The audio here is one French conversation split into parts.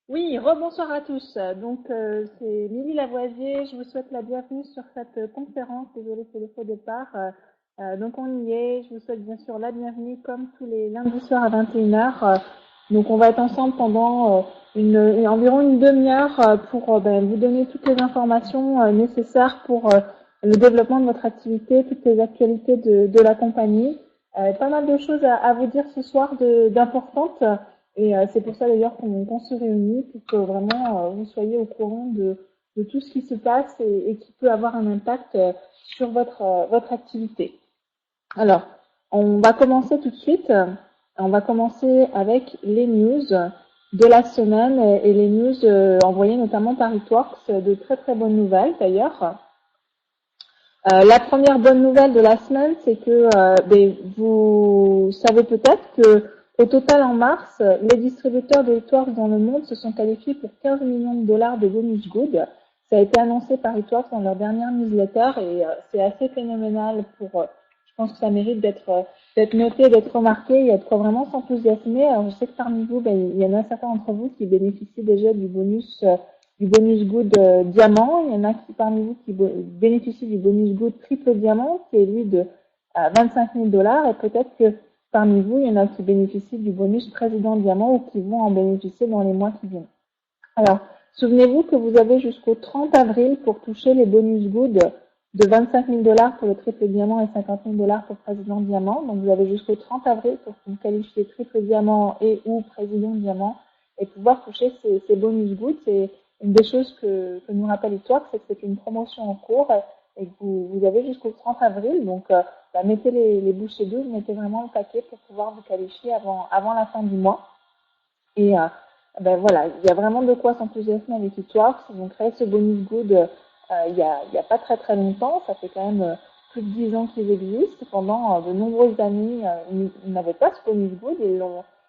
Oui, rebonsoir à tous. C'est Lily Lavoisier. Je vous souhaite la bienvenue sur cette conférence. Désolée pour le faux départ. Donc, on y est. Je vous souhaite bien sûr la bienvenue comme tous les lundis soirs à 21h. Donc, on va être ensemble pendant environ une demi-heure pour vous donner toutes les informations nécessaires pour le développement de votre activité, toutes les actualités de la compagnie. Pas mal de choses à vous dire ce soir d'importantes. Et c'est pour ça d'ailleurs qu'on se réunit pour que vraiment vous soyez au courant de tout ce qui se passe et qui peut avoir un impact sur votre activité. Alors, on va commencer tout de suite. On va commencer avec les news de la semaine et les news envoyées notamment par Itworks, de très très bonnes nouvelles d'ailleurs. La première bonne nouvelle de la semaine, c'est que vous savez peut-être que au total en mars, les distributeurs de Eatworks dans le monde se sont qualifiés pour 15 millions de dollars de bonus good. Ça a été annoncé par Eatworks dans leur dernière newsletter et c'est assez phénoménal je pense que ça mérite d'être noté, d'être remarqué et d'être vraiment s'enthousiasmer. Alors je sais que parmi vous, il y en a certains d'entre vous qui bénéficient déjà du bonus good diamant. Il y en a qui parmi vous qui bénéficient du bonus good triple diamant, qui est lui de 25 000 dollars. Et peut-être que parmi vous, il y en a qui bénéficient du bonus président diamant ou qui vont en bénéficier dans les mois qui viennent. Alors, souvenez-vous que vous avez jusqu'au 30 avril pour toucher les bonus good de 25 000 dollars pour le triple diamant et 50 000 dollars pour président diamant. Donc, vous avez jusqu'au 30 avril pour vous qualifier triple diamant et ou président diamant et pouvoir toucher ces bonus good. C'est une des choses que nous rappelle l'histoire, c'est que c'est une promotion en cours et que vous avez jusqu'au 30 avril. Donc, mettez les bouchées doubles, mettez vraiment le paquet pour pouvoir vous qualifier avant la fin du mois. Et voilà, il y a vraiment de quoi s'enthousiasmer avec l'histoire. Ils ont créé ce bonus good il y a pas très très longtemps. Ça fait quand même plus de 10 ans qu'ils existent. Pendant de nombreuses années, ils n'avaient pas ce bonus good.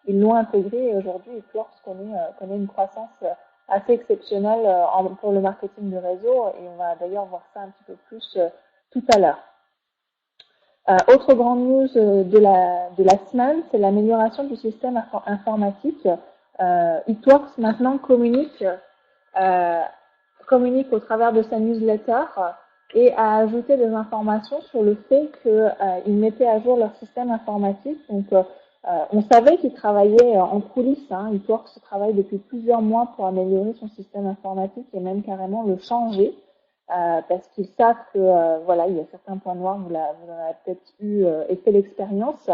Ils l'ont intégré et aujourd'hui, l'histoire connaît une croissance assez exceptionnelle pour le marketing de réseau. Et on va d'ailleurs voir ça un petit peu plus tout à l'heure. Autre grande news de la semaine, c'est l'amélioration du système informatique. Itworks maintenant communique au travers de sa newsletter et a ajouté des informations sur le fait qu'ils mettaient à jour leur système informatique. Donc, on savait qu'ils travaillaient en coulisses. Itworks travaille depuis plusieurs mois pour améliorer son système informatique et même carrément le changer. Parce qu'ils savent que il y a certains points noirs, vous en avez peut-être eu et fait l'expérience.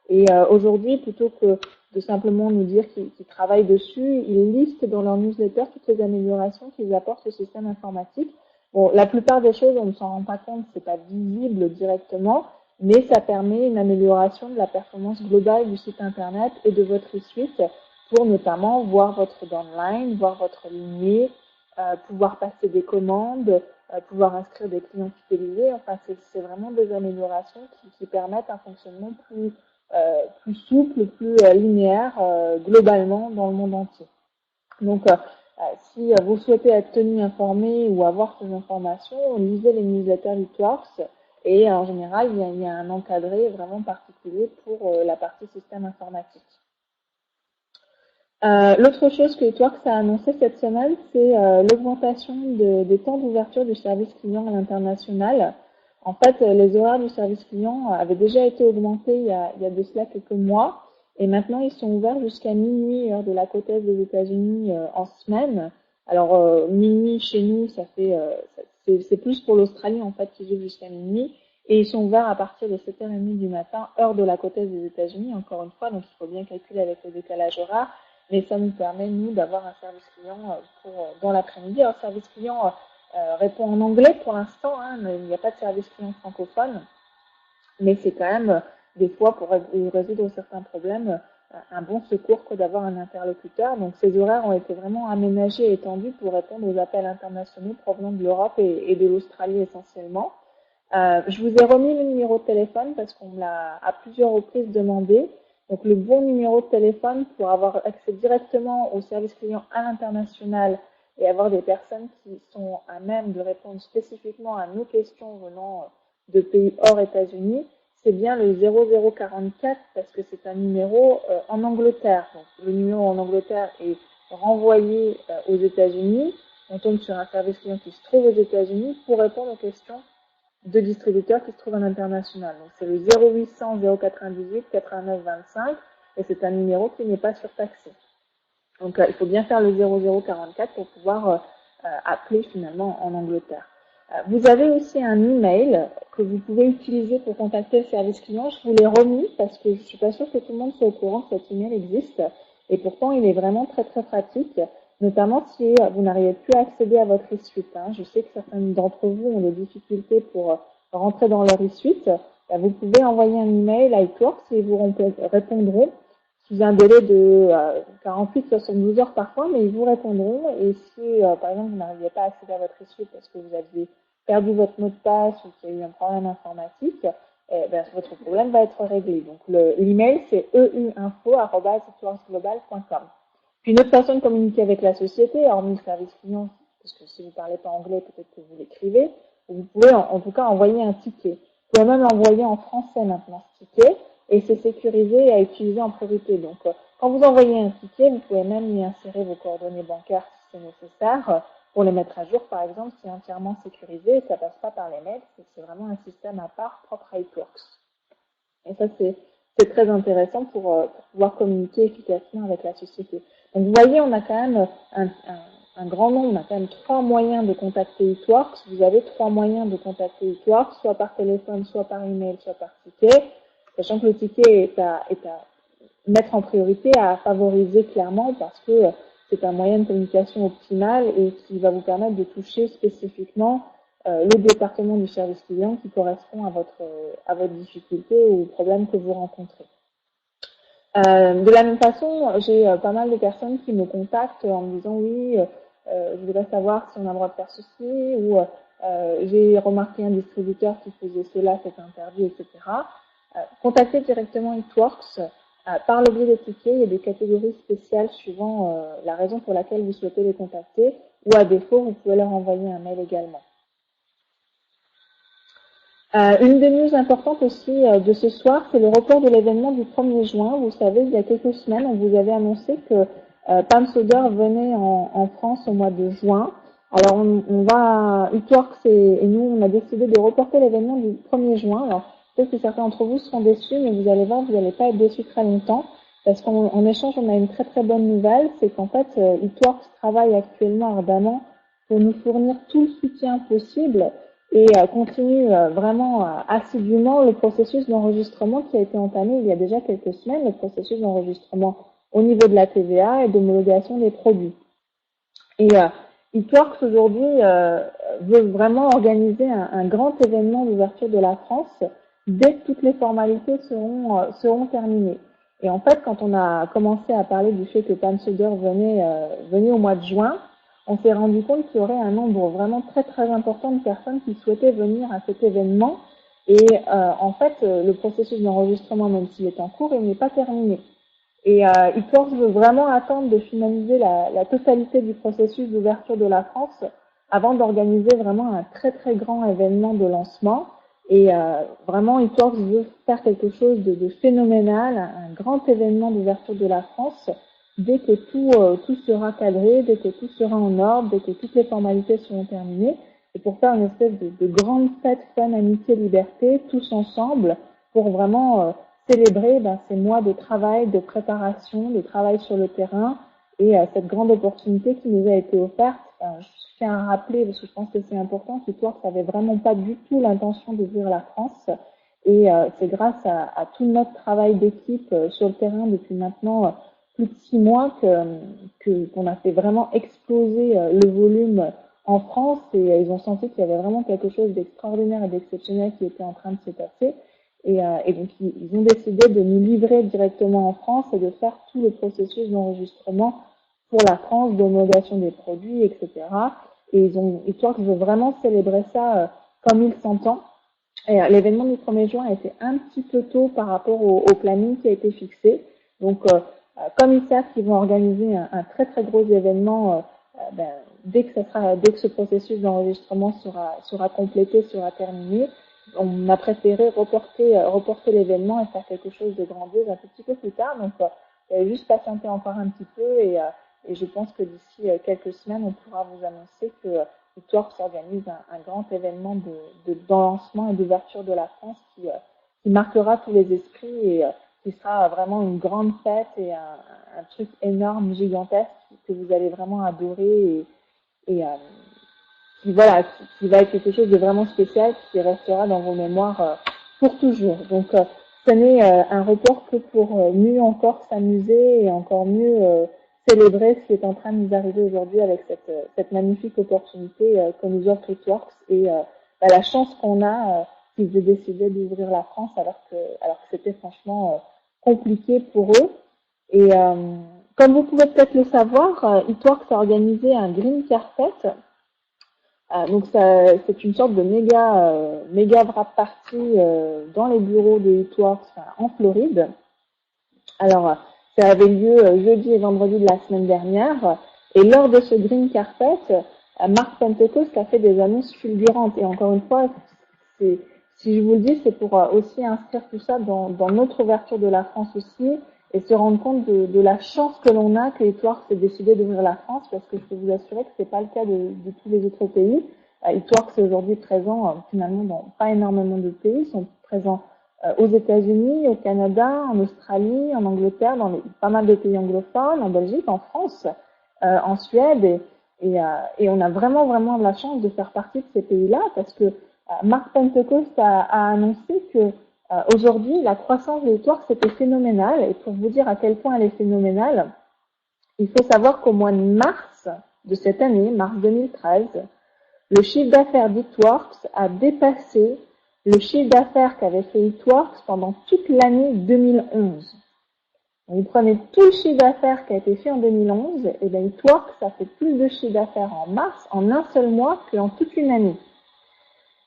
Et aujourd'hui, plutôt que de simplement nous dire qu'ils travaillent dessus, ils listent dans leur newsletter toutes les améliorations qu'ils apportent au système informatique. Bon, la plupart des choses, on ne s'en rend pas compte, c'est pas visible directement, mais ça permet une amélioration de la performance globale du site internet et de votre suite pour notamment voir votre downline, voir votre lignée, pouvoir passer des commandes, pouvoir inscrire des clients fidélisés. Enfin, c'est vraiment des améliorations qui permettent un fonctionnement plus souple, plus linéaire globalement dans le monde entier. Donc, si vous souhaitez être tenu informé ou avoir ces informations, lisez les newsletters d'Itworks et en général, il y a un encadré vraiment particulier pour la partie système informatique. L'autre chose que Itworks a annoncé cette semaine, c'est l'augmentation des temps d'ouverture du service client à l'international. En fait, les horaires du service client avaient déjà été augmentés il y a de cela quelques mois, et maintenant ils sont ouverts jusqu'à minuit, heure de la côte est des États-Unis en semaine. Alors minuit chez nous, c'est plus pour l'Australie en fait qu'ils ouvrent jusqu'à minuit, et ils sont ouverts à partir de 7h30 du matin, heure de la côte est des États-Unis. Encore une fois, donc il faut bien calculer avec le décalage horaire. Mais ça nous permet, nous, d'avoir un service client dans l'après-midi. Alors, service client répond en anglais pour l'instant, mais il n'y a pas de service client francophone. Mais c'est quand même, des fois, pour résoudre certains problèmes, un bon secours que d'avoir un interlocuteur. Donc, ces horaires ont été vraiment aménagés et étendus pour répondre aux appels internationaux provenant de l'Europe et de l'Australie essentiellement. Je vous ai remis le numéro de téléphone parce qu'on me l'a à plusieurs reprises demandé. Donc, le bon numéro de téléphone pour avoir accès directement au service client à l'international et avoir des personnes qui sont à même de répondre spécifiquement à nos questions venant de pays hors États-Unis, c'est bien le 0044 parce que c'est un numéro en Angleterre. Donc, le numéro en Angleterre est renvoyer aux États-Unis. On tombe sur un service client qui se trouve aux États-Unis pour répondre aux questions de distributeurs qui se trouvent à l'international. Donc c'est le 0800 098 89 25 et c'est un numéro qui n'est pas surtaxé. Donc il faut bien faire le 0044 pour pouvoir appeler finalement en Angleterre. Vous avez aussi un email que vous pouvez utiliser pour contacter le service client. Je vous l'ai remis parce que je suis pas sûre que tout le monde soit au courant que cet email existe. Et pourtant, il est vraiment très très pratique, notamment si vous n'arrivez plus à accéder à votre e-suite. Je sais que certains d'entre vous ont des difficultés pour rentrer dans leur e-suite. Vous pouvez envoyer un email à iTworks et ils vous répondront sous un délai de 48-72 heures parfois, mais ils vous répondront. Et si, par exemple, vous n'arriviez pas à accéder à votre e-suite parce que vous aviez perdu votre mot de passe ou qu'il y a eu un problème informatique, votre problème va être réglé. Donc, l'email, c'est euinfo@itworksglobal.com. Puis, une autre façon de communiquer avec la société, hormis le service client, parce que si vous ne parlez pas anglais, peut-être que vous l'écrivez, vous pouvez en tout cas envoyer un ticket. Vous pouvez même l'envoyer en français maintenant, ce ticket, et c'est sécurisé et à utiliser en priorité. Donc, quand vous envoyez un ticket, vous pouvez même y insérer vos coordonnées bancaires si c'est nécessaire. Pour les mettre à jour, par exemple, c'est entièrement sécurisé et ça passe pas par les mails. C'est vraiment un système à part propre à iTworks. Et ça, c'est très intéressant pour pouvoir communiquer efficacement avec la société. Donc, vous voyez, on a quand même un grand nombre, on a quand même 3 moyens de contacter iTworks. Vous avez 3 moyens de contacter iTworks, soit par téléphone, soit par email, soit par ticket. Sachant que le ticket est à mettre en priorité, à favoriser clairement parce que c'est un moyen de communication optimal et qui va vous permettre de toucher spécifiquement le département du service client qui correspond à votre difficulté ou au problème que vous rencontrez. De la même façon, j'ai pas mal de personnes qui me contactent en me disant oui, je voudrais savoir si on a le droit de faire ceci ou j'ai remarqué un distributeur qui faisait cela, c'est interdit, etc. Contactez directement iTworks. Par le biais des tickets, il y a des catégories spéciales suivant la raison pour laquelle vous souhaitez les contacter ou à défaut, vous pouvez leur envoyer un mail également. Une des news importantes aussi de ce soir, c'est le report de l'événement du 1er juin. Vous savez, il y a quelques semaines, on vous avait annoncé que Pam Soder venait en France au mois de juin. Alors, iTworks et nous, on a décidé de reporter l'événement du 1er juin. Alors, peut-être que certains d'entre vous seront déçus, mais vous allez voir, vous n'allez pas être déçus très longtemps. Parce qu'en échange, on a une très très bonne nouvelle, c'est qu'en fait, iTworks travaille actuellement ardemment pour nous fournir tout le soutien possible et continue vraiment assidûment le processus d'enregistrement qui a été entamé il y a déjà quelques semaines, le processus d'enregistrement au niveau de la TVA et d'homologation des produits. Et iTworks aujourd'hui veut vraiment organiser un grand événement d'ouverture de la France dès que toutes les formalités seront terminées. Et en fait, quand on a commencé à parler du fait que Pam Soder venait au mois de juin, on s'est rendu compte qu'il y aurait un nombre vraiment très très important de personnes qui souhaitaient venir à cet événement. Et en fait, le processus d'enregistrement, même s'il est en cours, il n'est pas terminé. Et iTworks veut vraiment attendre de finaliser la totalité du processus d'ouverture de la France avant d'organiser vraiment un très très grand événement de lancement. Et vraiment, iTworks veut faire quelque chose de phénoménal, un grand événement d'ouverture de la France dès que tout sera cadré, dès que tout sera en ordre, dès que toutes les formalités seront terminées. Et pour faire une espèce de grande fête fun, amitié, liberté, tous ensemble, pour vraiment célébrer ces mois de travail, de préparation, de travail sur le terrain et cette grande opportunité qui nous a été offerte. Je tiens à rappeler, parce que je pense que c'est important, qu'iTworks n'avait vraiment pas du tout l'intention d'ouvrir la France. Et c'est grâce à tout notre travail d'équipe sur le terrain depuis maintenant plus de 6 mois qu'on a fait vraiment exploser le volume en France et ils ont senti qu'il y avait vraiment quelque chose d'extraordinaire et d'exceptionnel qui était en train de se passer. Et donc, ils ont décidé de nous livrer directement en France et de faire tout le processus d'enregistrement pour la France, d'homologation des produits, etc. Et iTworks veut vraiment célébrer ça comme il s'entend. Et l'événement du 1er juin a été un petit peu tôt par rapport au planning qui a été fixé. Donc, comme ils savent qu'ils vont organiser un très très gros événement dès que ce processus d'enregistrement sera complété, sera terminé, on a préféré reporter l'événement et faire quelque chose de grandiose un tout petit peu plus tard. Donc, juste patienter encore un petit peu et et je pense que d'ici quelques semaines, on pourra vous annoncer que Eatworks organise un grand événement de lancement et d'ouverture de la France qui marquera tous les esprits et qui sera vraiment une grande fête et un truc énorme, gigantesque que vous allez vraiment adorer et voilà, qui va être quelque chose de vraiment spécial qui restera dans vos mémoires pour toujours. Donc, ce n'est un report que pour mieux encore s'amuser et encore mieux célébrer ce qui est en train de nous arriver aujourd'hui avec cette magnifique opportunité que nous offre Eatworks et la chance qu'on a qu'ils aient décidé d'ouvrir la France alors que c'était franchement compliqué pour eux. Et comme vous pouvez peut-être le savoir, Eatworks a organisé un Green Carpet. Donc c'est une sorte de méga wrap party dans les bureaux de Eatworks en Floride. Alors ça avait lieu jeudi et vendredi de la semaine dernière et lors de ce green carpet, Mark Pentecost a fait des annonces fulgurantes et encore une fois, si je vous le dis, c'est pour aussi inscrire tout ça dans notre ouverture de la France aussi et se rendre compte de la chance que l'on a que Eatworks ait décidé d'ouvrir la France parce que je peux vous assurer que c'est pas le cas de tous les autres pays. Eatworks est aujourd'hui présent finalement dans pas énormément de pays, ils sont présents aux États-Unis, au Canada, en Australie, en Angleterre, dans pas mal de pays anglophones, en Belgique, en France, en Suède et on a vraiment de la chance de faire partie de ces pays-là parce que Mark Pentecost a annoncé que aujourd'hui, la croissance de Eatworks était phénoménale. Et pour vous dire à quel point elle est phénoménale, il faut savoir qu'au mois de mars de cette année, mars 2013, le chiffre d'affaires d'Eatworks a dépassé le chiffre d'affaires qu'avait fait Eatworks pendant toute l'année 2011. Vous prenez tout le chiffre d'affaires qui a été fait en 2011, et bien Eatworks a fait plus de chiffre d'affaires en mars, en un seul mois, qu'en toute une année.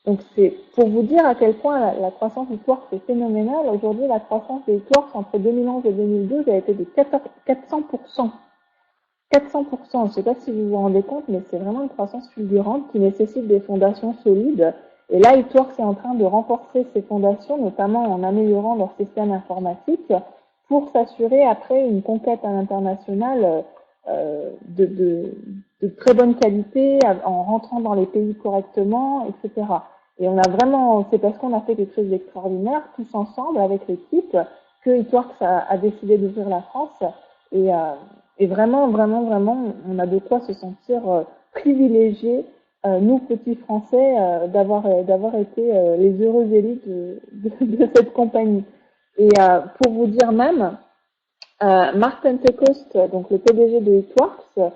Donc c'est pour vous dire à quel point la croissance d'Eatworks est phénoménale. Aujourd'hui, la croissance d'Eatworks entre 2011 et 2012 a été de 400%. 400%. Je ne sais pas si vous vous rendez compte, mais c'est vraiment une croissance fulgurante qui nécessite des fondations solides. Et là, Eatworks est en train de renforcer ces fondations, notamment en améliorant leur système informatique pour s'assurer après une conquête à l'international de très bonne qualité en rentrant dans les pays correctement, etc. Et on a vraiment, c'est parce qu'on a fait quelque chose d'extraordinaire tous ensemble avec l'équipe que Eatworks a décidé d'ouvrir la France et vraiment, on a de quoi se sentir privilégié, nous petits Français, d'avoir été les heureux élites de cette compagnie. Et pour vous dire même, Mark Pentecost, donc le PDG de Eatworks,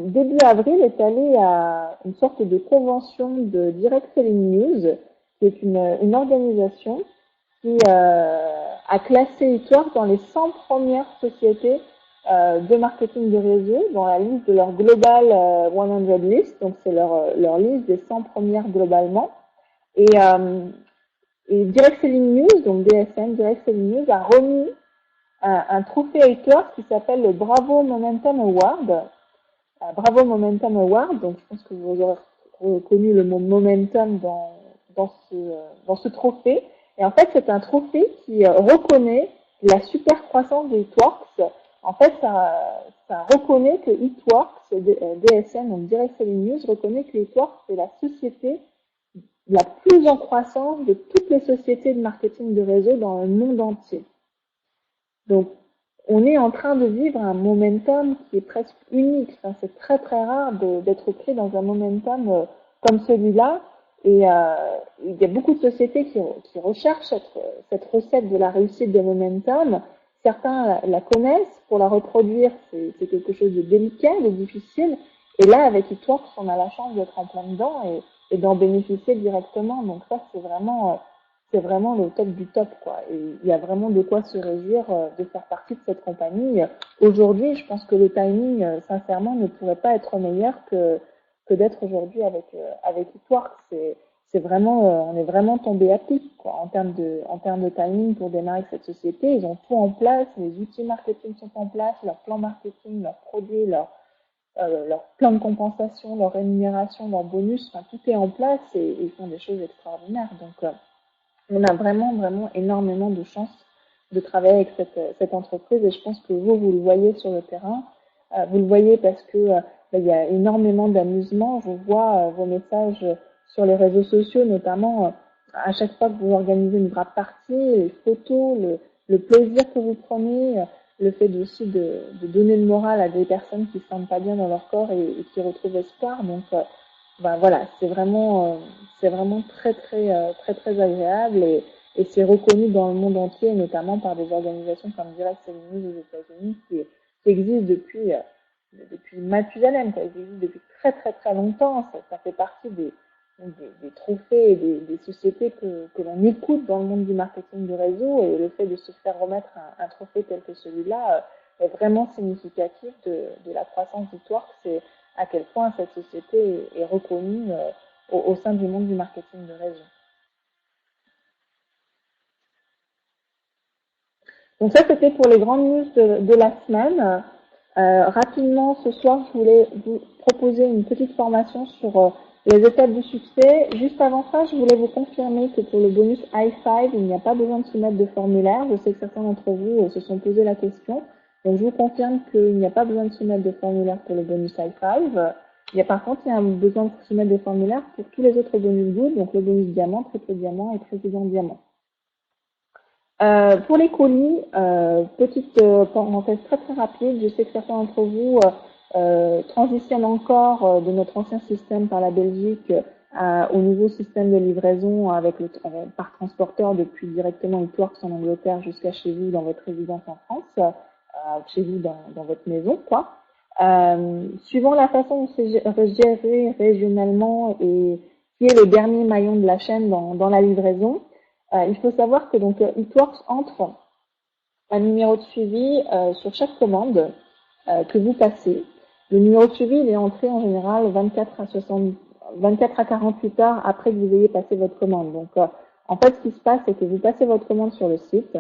début avril est allé à une sorte de convention de Direct Selling News, qui est une organisation qui a classé Eatworks dans les 100 premières sociétés de marketing de réseau dans la liste de leur Global 100 list, donc c'est leur liste des 100 premières globalement. Et Direct Selling News, donc DSN, Direct Selling News, a remis un trophée Eatworks qui s'appelle le Bravo Momentum Award. Bravo Momentum Award, donc je pense que vous aurez reconnu le mot momentum dans ce trophée. Et en fait, c'est un trophée qui reconnaît la super croissance de Eatworks. En fait, ça reconnaît que Eatworks, DSN, donc Direct Selling News, reconnaît que Eatworks est la société la plus en croissance de toutes les sociétés de marketing de réseau dans le monde entier. Donc, on est en train de vivre un momentum qui est presque unique. Enfin, c'est très rare d'être pris dans un momentum comme celui-là. Et il y a beaucoup de sociétés qui recherchent cette recette de la réussite de momentum. Certains la connaissent. Pour la reproduire, c'est quelque chose de délicat, de difficile. Et là, avec Eatworks, on a la chance d'être en plein dedans et d'en bénéficier directement. Donc ça, c'est vraiment le top du top, quoi. Et il y a vraiment de quoi se réjouir de faire partie de cette compagnie. Aujourd'hui, je pense que le timing, sincèrement, ne pourrait pas être meilleur que d'être aujourd'hui avec Eatworks. C'est vraiment, on est vraiment tombé à pic, quoi, en termes de timing pour démarrer cette société. Ils ont tout en place, les outils marketing sont en place, leur plan marketing, leurs produits, leur plan de compensation, leur rémunération, leur bonus, enfin, tout est en place et ils font des choses extraordinaires. Donc, on a vraiment énormément de chance de travailler avec cette entreprise et je pense que vous le voyez sur le terrain. Vous le voyez parce que il y a énormément d'amusement. Je vois vos messages sur les réseaux sociaux, notamment à chaque fois que vous organisez une grave partie, les photos, le plaisir que vous prenez, le fait aussi de donner le moral à des personnes qui se sentent pas bien dans leur corps et qui retrouvent espoir. Donc, voilà, c'est vraiment très agréable et c'est reconnu dans le monde entier, notamment par des organisations comme Direct Selling News aux États-Unis qui existent depuis Mathusalem, quoi. Ils existent depuis très longtemps. Ça fait partie des trophées et des sociétés que l'on écoute dans le monde du marketing de réseau, et le fait de se faire remettre un trophée tel que celui-là est vraiment significatif de la croissance du Twerk. C'est à quel point cette société est reconnue au sein du monde du marketing de réseau. Donc ça, c'était pour les grandes news de la semaine. Rapidement, ce soir, je voulais vous proposer une petite formation sur les étapes du succès. Juste avant ça, je voulais vous confirmer que pour le bonus i5, il n'y a pas besoin de soumettre de formulaire. Je sais que certains d'entre vous se sont posé la question. Donc, je vous confirme qu'il n'y a pas besoin de soumettre de formulaire pour le bonus i5. Par contre, il y a besoin de soumettre des formulaires pour tous les autres bonus good, donc le bonus diamant, triple diamant et président diamant. Pour les colis, petite parenthèse très rapide, je sais que certains d'entre vous transitionnent encore de notre ancien système par la Belgique au nouveau système de livraison par transporteur depuis directement eTworks en Angleterre jusqu'à chez vous dans votre résidence en France, chez vous dans votre maison, quoi. Suivant la façon dont c'est géré régionalement et qui est le dernier maillon de la chaîne dans la livraison, il faut savoir que donc eTworks entre un numéro de suivi sur chaque commande que vous passez. Le numéro de suivi, il est entré en général 24 à 48 heures après que vous ayez passé votre commande. Donc, en fait, ce qui se passe, c'est que vous passez votre commande sur le site.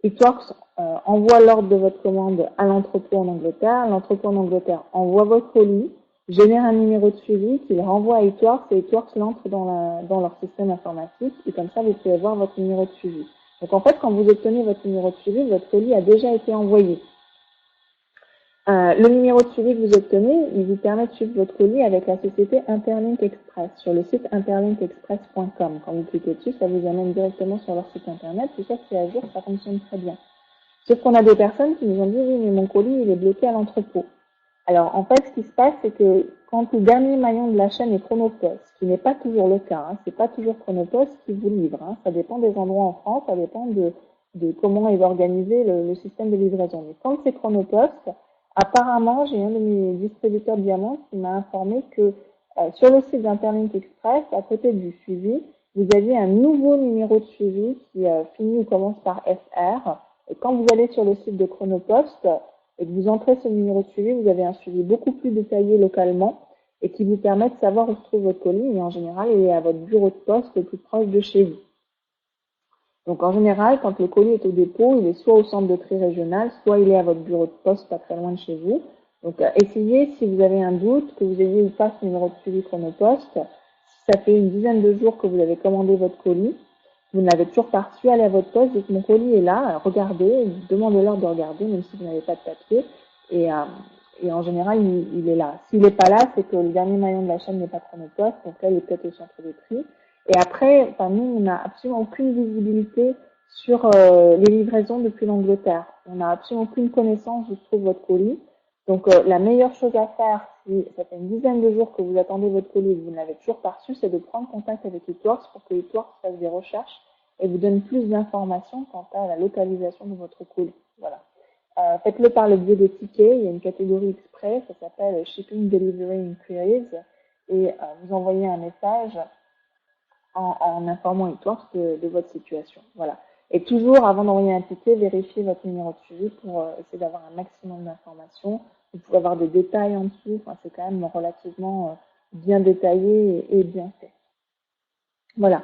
eTworks envoie l'ordre de votre commande à l'entrepôt en Angleterre. L'entrepôt en Angleterre envoie votre colis, génère un numéro de suivi qu'il renvoie à eTworks et eTworks l'entre dans leur système informatique et comme ça, vous pouvez voir votre numéro de suivi. Donc, en fait, quand vous obtenez votre numéro de suivi, votre colis a déjà été envoyé. Le numéro de suivi que vous obtenez, il vous permet de suivre votre colis avec la société Interlink Express sur le site interlinkexpress.com. Quand vous cliquez dessus, ça vous amène directement sur leur site internet. Tout ça, c'est à jour, ça fonctionne très bien. Sauf qu'on a des personnes qui nous ont dit, oui, mais mon colis, il est bloqué à l'entrepôt. Alors, en fait, ce qui se passe, c'est que quand le dernier maillon de la chaîne est Chronopost, ce qui n'est pas toujours le cas, c'est pas toujours Chronopost qui vous livre, ça dépend des endroits en France, ça dépend de comment est organisé le système de livraison. Mais quand c'est Chronopost, apparemment, j'ai un de mes distributeurs diamants qui m'a informé que sur le site d'Interlink Express, à côté du suivi, vous aviez un nouveau numéro de suivi qui finit ou commence par FR. Et quand vous allez sur le site de Chronopost et que vous entrez ce numéro de suivi, vous avez un suivi beaucoup plus détaillé localement et qui vous permet de savoir où se trouve votre colis. Et en général, il est à votre bureau de poste le plus proche de chez vous. Donc en général, quand le colis est au dépôt, il est soit au centre de tri régional, soit il est à votre bureau de poste pas très loin de chez vous. Donc essayez, si vous avez un doute, que vous ayez ou pas ce numéro de suivi Chronopost. Si ça fait une dizaine de jours que vous avez commandé votre colis, vous ne l'avez toujours pas reçu, allez à votre poste, dites mon colis est là, regardez, demandez-leur de regarder, même si vous n'avez pas de papier. Et en général, il est là. S'il n'est pas là, c'est que le dernier maillon de la chaîne n'est pas Chronopost, donc là, il est peut-être au centre de tri. Et après, nous, on n'a absolument aucune visibilité sur les livraisons depuis l'Angleterre. On n'a absolument aucune connaissance d'où se trouve votre colis. Donc, la meilleure chose à faire, si ça fait une dizaine de jours que vous attendez votre colis et que vous ne l'avez toujours pas reçu, c'est de prendre contact avec eTworks pour que eTworks fasse des recherches et vous donne plus d'informations quant à la localisation de votre colis. Voilà. Faites-le par le biais des tickets. Il y a une catégorie exprès, ça s'appelle Shipping Delivery Inquiries, et vous envoyez un message en informant eTworks de votre situation. Voilà. Et toujours, avant d'envoyer un ticket, vérifiez votre numéro de suivi pour essayer d'avoir un maximum d'informations. Vous pouvez avoir des détails en dessous. Enfin, c'est quand même relativement bien détaillé et bien fait. Voilà.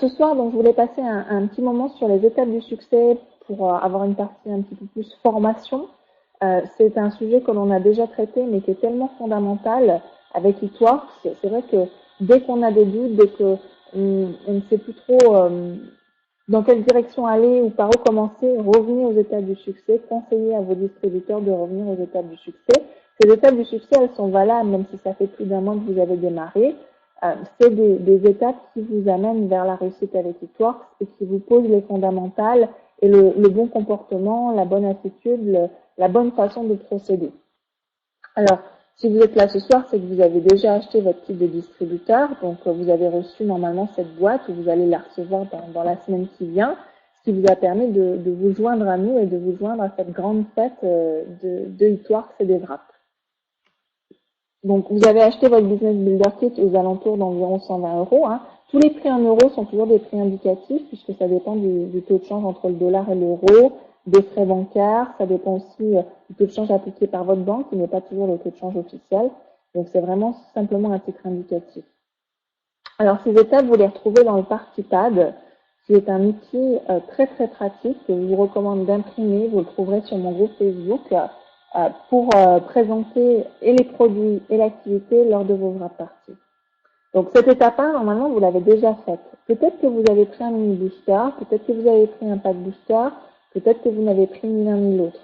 Ce soir, donc, je voulais passer un petit moment sur les étapes du succès pour avoir une partie un petit peu plus formation. C'est un sujet que l'on a déjà traité, mais qui est tellement fondamental avec eTworks. C'est vrai que dès qu'on a des doutes, dès que on ne sait plus trop dans quelle direction aller ou par où commencer, revenez aux étapes du succès, conseillez à vos distributeurs de revenir aux étapes du succès. Ces étapes du succès, elles sont valables même si ça fait plus d'un mois que vous avez démarré. C'est des étapes qui vous amènent vers la réussite avec eTworks et qui vous posent les fondamentales et le bon comportement, la bonne attitude, la bonne façon de procéder. Alors, si vous êtes là ce soir, c'est que vous avez déjà acheté votre kit de distributeur, donc vous avez reçu normalement cette boîte ou vous allez la recevoir dans la semaine qui vient, ce qui vous a permis de vous joindre à nous et de vous joindre à cette grande fête de eTworks et des wraps. Donc, vous avez acheté votre Business Builder Kit aux alentours d'environ 120 euros. Hein. Tous les prix en euros sont toujours des prix indicatifs puisque ça dépend du taux de change entre le dollar et l'euro, des frais bancaires. Ça dépend aussi du taux de change appliqué par votre banque qui n'est pas toujours le taux de change officiel. Donc, c'est vraiment simplement un titre indicatif. Alors, ces étapes, vous les retrouvez dans le Partypad, qui est un outil très très pratique que je vous recommande d'imprimer. Vous le trouverez sur mon groupe Facebook pour présenter et les produits et l'activité lors de vos wrap parties. Donc cette étape-là, normalement, vous l'avez déjà faite. Peut-être que vous avez pris un mini booster, peut-être que vous avez pris un pack booster, peut-être que vous n'avez pris ni l'un ni l'autre.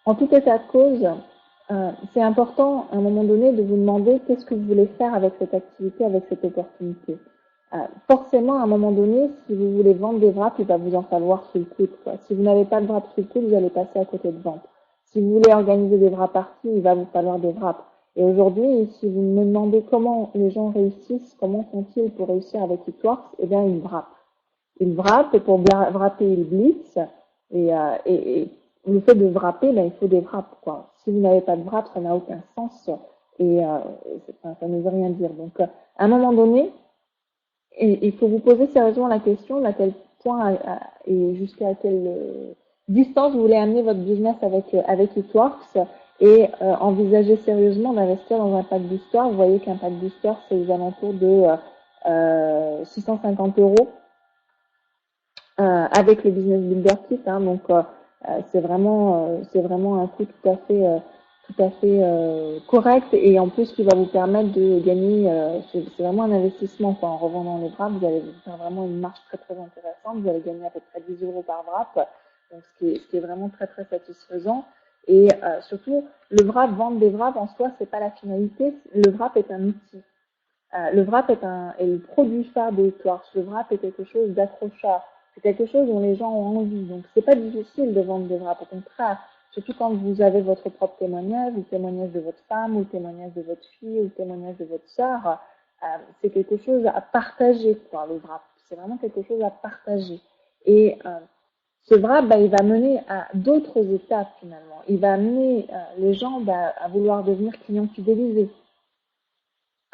En tout état de cause, c'est important à un moment donné de vous demander qu'est-ce que vous voulez faire avec cette activité, avec cette opportunité. Forcément, à un moment donné, si vous voulez vendre des wraps, il va vous en falloir sous le coude. Si vous n'avez pas de wraps sous le coude, vous allez passer à côté de vente. Si vous voulez organiser des wrap parties, il va vous falloir des wraps. Et aujourd'hui, si vous me demandez comment les gens réussissent, comment font-ils pour réussir avec eTworks, eh bien, ils wrappent. Ils wrappent et pour bien wrapper, ils blitz. Et le fait de wrapper, ben, il faut des wraps, quoi. Si vous n'avez pas de wraps, ça n'a aucun sens et ça ne veut rien dire. Donc, à un moment donné, il faut vous poser sérieusement la question à quel point et jusqu'à quelle distance vous voulez amener votre business avec eTworks et envisager sérieusement d'investir dans un pack booster. Vous voyez qu'un pack booster, c'est aux alentours de 650 euros avec le Business Builder Kit. Hein, donc, c'est vraiment un coût tout à fait correct et en plus qui va vous permettre de gagner, c'est vraiment un investissement quoi. En revendant les wraps, vous allez vous faire vraiment une marge très très intéressante, vous allez gagner à peu près 10 euros par wrap, donc ce qui est vraiment très très satisfaisant et surtout le wrap, vendre des wraps en soi c'est pas la finalité, le wrap est un outil. Le wrap est le produit phare de eTworks. Le wrap est quelque chose d'accrocheur. C'est quelque chose dont les gens ont envie. Donc, c'est pas difficile de vendre des wraps. Au contraire, surtout quand vous avez votre propre témoignage, ou le témoignage de votre femme, ou le témoignage de votre fille, ou le témoignage de votre sœur, c'est quelque chose à partager, quoi, le wrap. C'est vraiment quelque chose à partager. Et ce wrap, il va mener à d'autres étapes, finalement. Il va amener les gens à vouloir devenir clients fidélisés.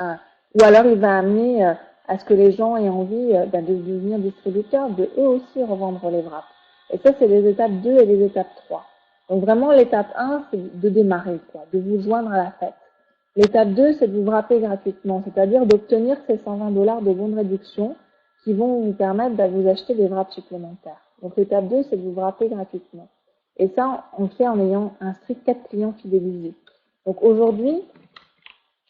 Ou alors il va amener à ce que les gens aient envie de devenir distributeurs, de eux aussi revendre les wraps. Et ça, c'est les étapes 2 et les étapes 3. Donc vraiment, l'étape 1, c'est de démarrer, quoi, de vous joindre à la fête. L'étape 2, c'est de vous wrapper gratuitement, c'est-à-dire d'obtenir ces 120 $ de bons de réduction qui vont vous permettre de vous acheter des wraps supplémentaires. Donc l'étape 2, c'est de vous wrapper gratuitement. Et ça, on le fait en ayant inscrit 4 clients fidélisés. Donc aujourd'hui,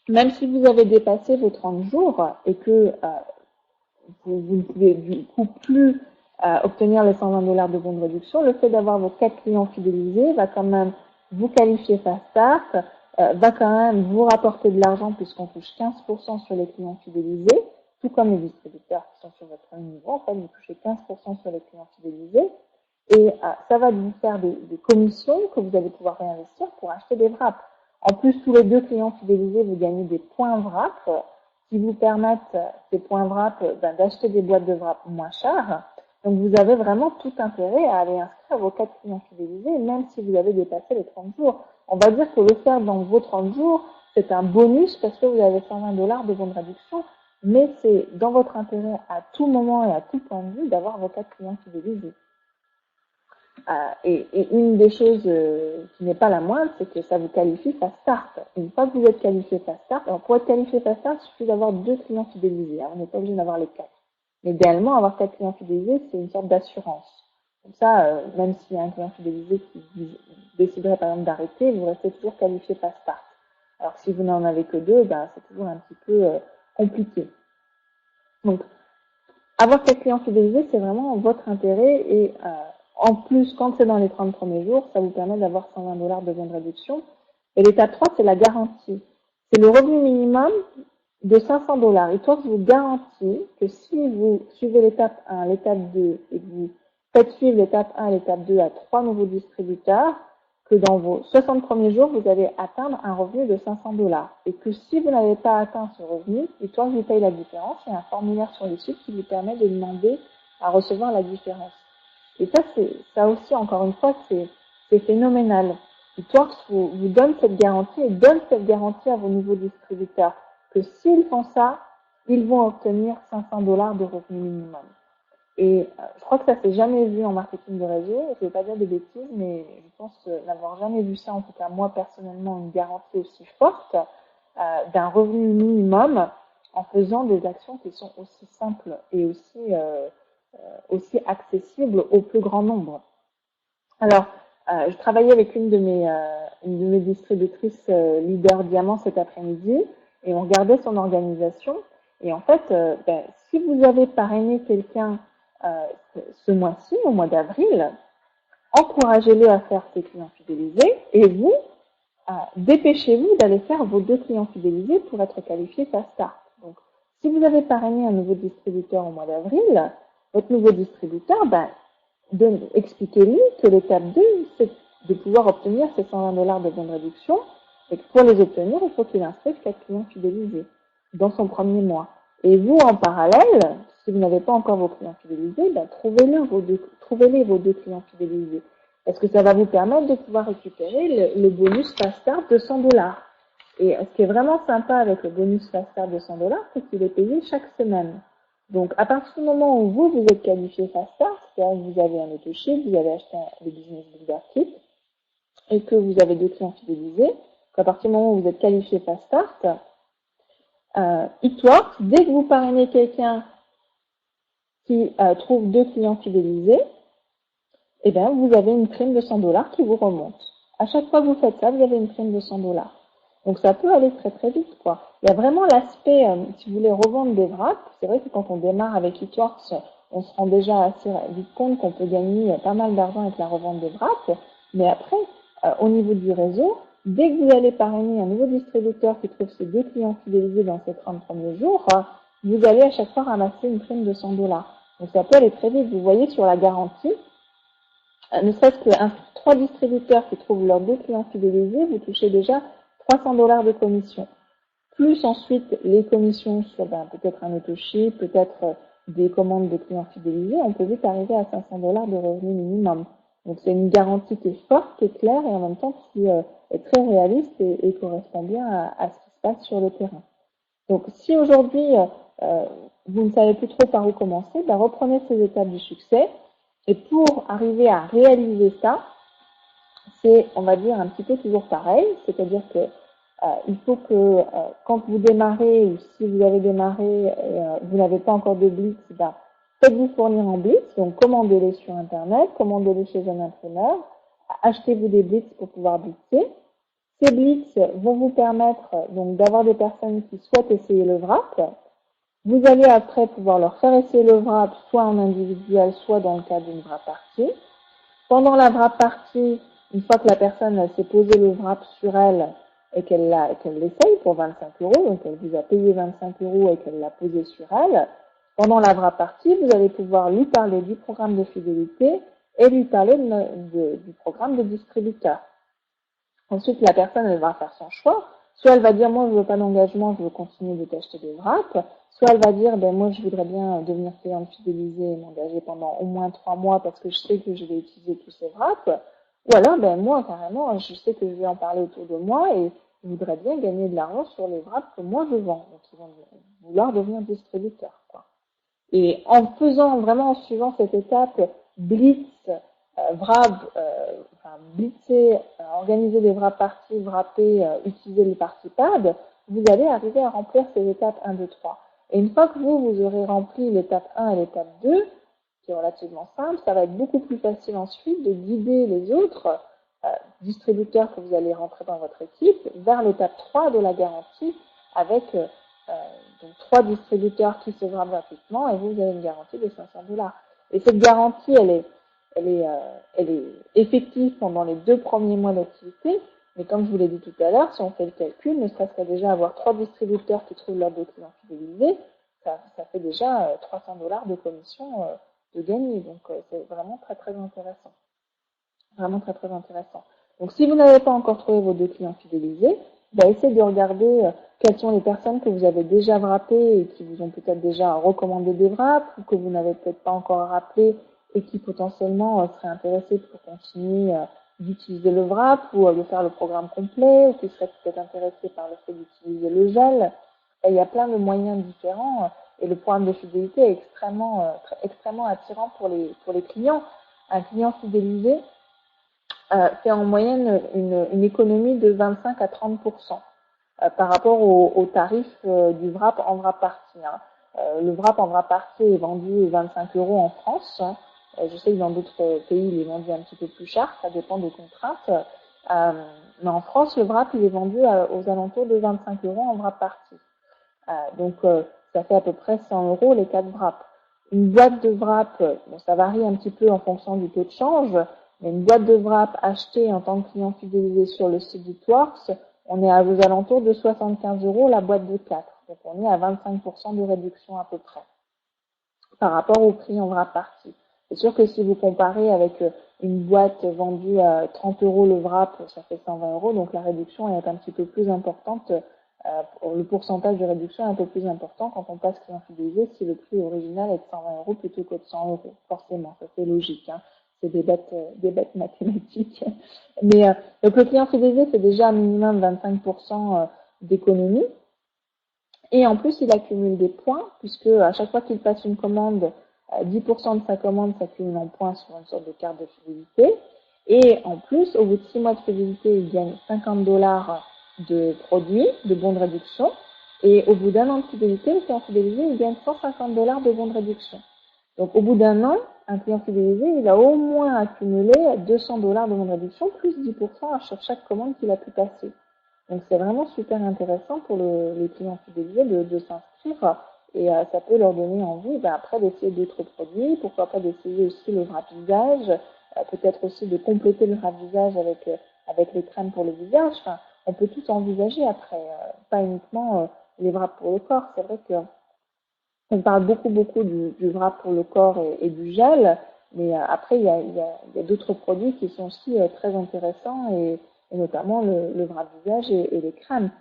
même si vous avez dépassé vos 30 jours et que vous ne pouvez du coup plus obtenir les 120 $ de bons de réduction, le fait d'avoir vos 4 clients fidélisés va quand même vous qualifier Fast Start, va quand même vous rapporter de l'argent puisqu'on touche 15% sur les clients fidélisés, tout comme les distributeurs qui sont sur votre premier niveau. En fait, vous touchez 15% sur les clients fidélisés et ça va vous faire des commissions que vous allez pouvoir réinvestir pour acheter des wraps. En plus, tous les 2 clients fidélisés, vous gagnez des points wrap qui vous permettent, ces points wrap, d'acheter des boîtes de wrap moins chères. Donc, vous avez vraiment tout intérêt à aller inscrire vos 4 clients fidélisés, même si vous avez dépassé les 30 jours. On va dire que le faire dans vos 30 jours, c'est un bonus parce que vous avez 120 $ de bonne réduction, mais c'est dans votre intérêt à tout moment et à tout point de vue d'avoir vos 4 clients fidélisés. Et une des choses qui n'est pas la moindre, c'est que ça vous qualifie Fast Start. Une fois que vous êtes qualifié Fast Start, alors pour être qualifié Fast Start, il suffit d'avoir 2 clients fidélisés. Hein, on n'est pas obligé d'avoir les 4. Mais idéalement, avoir 4 clients fidélisés, c'est une sorte d'assurance. Comme ça, même s'il y a un client fidélisé qui déciderait par exemple d'arrêter, vous restez toujours qualifié Fast Start. Alors si vous n'en avez que 2, c'est toujours un petit peu compliqué. Donc, avoir 4 clients fidélisés, c'est vraiment votre intérêt et en plus, quand c'est dans les 30 premiers jours, ça vous permet d'avoir 120 $ de gain de réduction. Et l'étape 3, c'est la garantie. C'est le revenu minimum de 500 $. Et toi, je vous garantis que si vous suivez l'étape 1, l'étape 2 et que vous faites suivre l'étape 1 et l'étape 2 à 3 nouveaux distributeurs, que dans vos 60 premiers jours, vous allez atteindre un revenu de 500 $. Et que si vous n'avez pas atteint ce revenu, dites-toi que vous payez la différence. Il y a un formulaire sur le site qui vous permet de demander à recevoir la différence. Et ça aussi, encore une fois, c'est phénoménal. Dites-toi que vous donne cette garantie et donne cette garantie à vos nouveaux distributeurs. Que s'ils font ça, ils vont obtenir 500 $ de revenu minimum. Et je crois que ça s'est jamais vu en marketing de réseau. Je ne veux pas dire de bêtises, mais je pense n'avoir jamais vu ça, en tout cas moi personnellement, une garantie aussi forte d'un revenu minimum en faisant des actions qui sont aussi simples et aussi accessibles au plus grand nombre. Alors, je travaillais avec une de mes distributrices leader diamant cet après-midi et on regardait son organisation. Et en fait, si vous avez parrainé quelqu'un ce mois-ci, au mois d'avril, encouragez-le à faire ses clients fidélisés et vous, dépêchez-vous d'aller faire vos 2 clients fidélisés pour être qualifié Fast Start. Donc, si vous avez parrainé un nouveau distributeur au mois d'avril, votre nouveau distributeur, expliquez-lui que l'étape 2, c'est de pouvoir obtenir ces 120 $ de gain de réduction et que pour les obtenir, il faut qu'il inscrive 4 clients fidélisés dans son premier mois. Et vous, en parallèle, si vous n'avez pas encore vos clients fidélisés, trouvez-les vos 2 clients fidélisés. Parce que ça va vous permettre de pouvoir récupérer le bonus Fast Start de 100 $. Et ce qui est vraiment sympa avec le bonus Fast Start de 100 $, c'est qu'il est payé chaque semaine. Donc, à partir du moment où vous êtes qualifié Fast Start, c'est-à-dire que vous avez un auto-ship, vous avez acheté le Business Builder Kit, et que vous avez 2 clients fidélisés, qu'à partir du moment où vous êtes qualifié Fast Start, dès que vous parrainez quelqu'un qui trouve 2 clients fidélisés, eh bien, vous avez une prime de 100 $ qui vous remonte. À chaque fois que vous faites ça, vous avez une prime de 100 $. Donc, ça peut aller très très vite, quoi. Il y a vraiment l'aspect, si vous voulez revendre des wraps, c'est vrai que quand on démarre avec It-Works, on se rend déjà assez vite compte qu'on peut gagner pas mal d'argent avec la revente des wraps. Mais après, au niveau du réseau, dès que vous allez parrainer un nouveau distributeur qui trouve ses 2 clients fidélisés dans ces 30 premiers jours, vous allez à chaque fois ramasser une prime de 100 $. Donc, ça peut aller très vite. Vous voyez sur la garantie, ne serait-ce que 3 distributeurs qui trouvent leurs 2 clients fidélisés, vous touchez déjà 300 $ de commission. Plus ensuite les commissions sur peut-être un autoship, peut-être des commandes de clients fidélisés, on peut vite arriver à 500 $ de revenu minimum. Donc c'est une garantie qui est forte, qui est claire et en même temps qui est très réaliste et correspond bien à ce qui se passe sur le terrain. Donc si aujourd'hui vous ne savez plus trop par où commencer, reprenez ces étapes du succès. Et pour arriver à réaliser ça, c'est, on va dire, un petit peu toujours pareil, c'est-à-dire que il faut que quand vous démarrez ou si vous avez démarré et vous n'avez pas encore de blitz, faites-vous fournir en blitz, donc commandez-les sur Internet, commandez-les chez un imprimeur, achetez-vous des blitz pour pouvoir blitzer. Ces blitz vont vous permettre donc d'avoir des personnes qui souhaitent essayer le wrap. Vous allez après pouvoir leur faire essayer le wrap soit en individuel, soit dans le cadre d'une wrap party. Pendant la wrap party, une fois que la personne s'est posé le wrap sur elle et qu'elle l'essaye pour 25 €, donc elle vous a payé 25 € et qu'elle l'a posé sur elle, pendant la wrap party, vous allez pouvoir lui parler du programme de fidélité et lui parler du programme de distributeur. Ensuite, la personne, elle va faire son choix. Soit elle va dire, moi, je veux pas d'engagement, je veux continuer de t'acheter des wraps. Soit elle va dire, moi, je voudrais bien devenir cliente fidélisée et m'engager pendant au moins 3 mois parce que je sais que je vais utiliser tous ces wraps. Ou alors, moi, carrément, je sais que je vais en parler autour de moi et je voudrais bien gagner de l'argent sur les wraps que moi, je vends. Donc, ils vont vouloir devenir distributeurs, quoi. Et en suivant cette étape blitz, blitzer, organiser des wrap parties, wrapper, utiliser le party pad, vous allez arriver à remplir ces étapes 1, 2, 3. Et une fois que vous aurez rempli l'étape 1 et l'étape 2, qui est relativement simple, ça va être beaucoup plus facile ensuite de guider les autres distributeurs que vous allez rentrer dans votre équipe vers l'étape 3 de la garantie avec donc 3 distributeurs qui se wrap gratuitement et vous avez une garantie de 500 $. Et cette garantie, elle est effective pendant les 2 premiers mois d'activité. Mais comme je vous l'ai dit tout à l'heure, si on fait le calcul, ne serait-ce qu'à déjà avoir 3 distributeurs qui trouvent leurs 2 clients fidélisés, ça fait déjà 300 $ de commission de gagner. Donc c'est vraiment très très intéressant. Vraiment très très intéressant. Donc si vous n'avez pas encore trouvé vos 2 clients fidélisés, essayez de regarder quelles sont les personnes que vous avez déjà wrappées et qui vous ont peut-être déjà recommandé des wraps ou que vous n'avez peut-être pas encore rappelé et qui potentiellement seraient intéressées pour continuer d'utiliser le wrap ou de faire le programme complet ou qui seraient peut-être intéressées par le fait d'utiliser le gel. Et il y a plein de moyens différents et le programme de fidélité est extrêmement attirant pour les clients. Un client fidélisé fait en moyenne une économie de 25 à 30% par rapport au tarif du wrap en wrap party. Le wrap en wrap party est vendu 25 € en France. Je sais que dans d'autres pays, il est vendu un petit peu plus cher, ça dépend des contraintes. Mais en France, le wrap, il est vendu aux alentours de 25 € en wrap party. Donc, ça fait à peu près 100 € les 4 wraps. Une boîte de wrap, bon, ça varie un petit peu en fonction du taux de change, mais une boîte de wrap achetée en tant que client fidélisé sur le site du Tworks, on est aux alentours de 75 € la boîte de 4. Donc, on est à 25% de réduction à peu près par rapport au prix en wrap party. C'est sûr que si vous comparez avec une boîte vendue à 30 € le wrap, ça fait 120 €, donc la réduction est un petit peu plus importante. Le pourcentage de réduction est un peu plus important quand on passe client fidélisé si le prix original est de 120 € plutôt que de 100 €. Forcément, ça c'est logique. C'est des bêtes mathématiques. Mais donc le client fidélisé fait déjà un minimum 25% d'économie. Et en plus, il accumule des points, puisque à chaque fois qu'il passe une commande, 10% de sa commande s'accumule en points sur une sorte de carte de fidélité. Et en plus, au bout de 6 mois de fidélité, il gagne 50 $ de produits, de bons de réduction. Et au bout d'un an de fidélité, le client fidélisé, il gagne 150 $ de bons de réduction. Donc au bout d'un an, un client fidélisé, il a au moins accumulé 200 $ de bons de réduction, plus 10% sur chaque commande qu'il a pu passer. Donc c'est vraiment super intéressant pour les clients fidélisés de s'inscrire et ça peut leur donner envie après d'essayer d'autres produits, pourquoi pas d'essayer aussi le wrap visage, peut-être aussi de compléter le wrap visage avec les crèmes pour le visage. Enfin, on peut tout envisager après, pas uniquement les wraps pour le corps. C'est vrai que on parle beaucoup du wrap pour le corps et du gel, mais après il y a d'autres produits qui sont aussi très intéressants et notamment le wrap visage et les crèmes.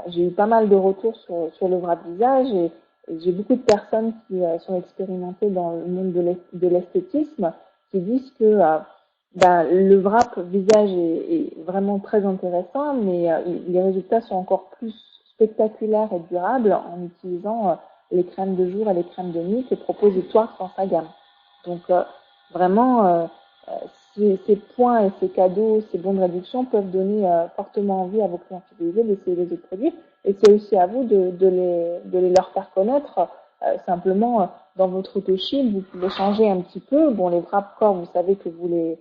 J'ai eu pas mal de retours sur le wrap visage et j'ai beaucoup de personnes qui sont expérimentées dans le monde de l'esthétisme qui disent que le wrap visage est vraiment très intéressant, mais les résultats sont encore plus spectaculaires et durables en utilisant les crèmes de jour et les crèmes de nuit que propose le Tworks dans sa gamme. Donc vraiment, ces points et ces cadeaux, ces bons de réduction peuvent donner fortement envie à vos clients fidélisés d'essayer les autres produits. Et c'est aussi à vous de les leur faire connaître. Simplement, dans votre auto-ship, vous pouvez changer un petit peu. Bon, les wrap corps, vous savez que vous les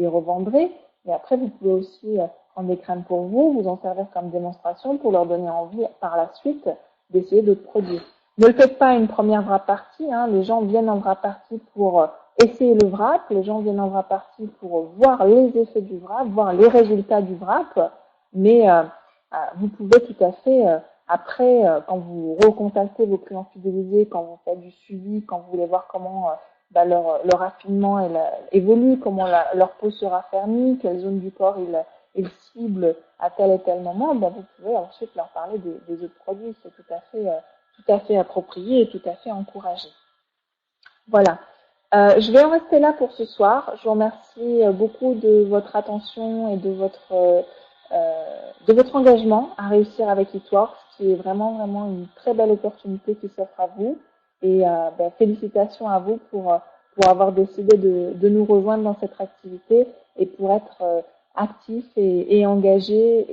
revendrez. Mais après, vous pouvez aussi prendre des crèmes pour vous en servir comme démonstration pour leur donner envie par la suite d'essayer d'autres produits. Ne le faites pas une première wrap party. Les gens viennent en wrap party pour essayer le wrap. Les gens viennent en wrap party pour voir les effets du wrap, voir les résultats du wrap. Mais vous pouvez tout à fait, après, quand vous recontactez vos clients fidélisés, quand vous faites du suivi, quand vous voulez voir comment leur affinement évolue, comment leur peau se raffermit, quelle zone du corps ils ciblent à tel et tel moment, vous pouvez ensuite leur parler des autres produits. C'est tout à fait approprié et tout à fait encouragé. Voilà. Je vais en rester là pour ce soir. Je vous remercie beaucoup de votre attention et de votre engagement à réussir avec eTworks, qui est vraiment une très belle opportunité qui s'offre à vous. Et félicitations à vous pour avoir décidé de nous rejoindre dans cette activité et pour être actif et engagé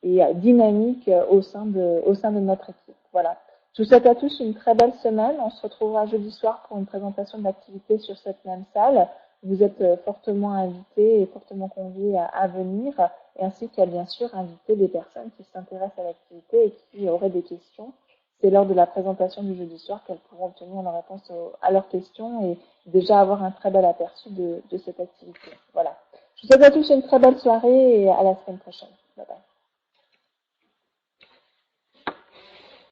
et dynamique au sein de notre équipe. Voilà. Je vous souhaite à tous une très belle semaine. On se retrouvera jeudi soir pour une présentation de l'activité sur cette même salle. vous êtes fortement invités et fortement conviés à venir, et ainsi qu'à bien sûr inviter des personnes qui s'intéressent à l'activité et qui auraient des questions. C'est lors de la présentation du jeudi soir qu'elles pourront obtenir la réponse à leurs questions et déjà avoir un très bel aperçu de cette activité. Voilà. Je vous souhaite à tous une très belle soirée et à la semaine prochaine. Bye bye.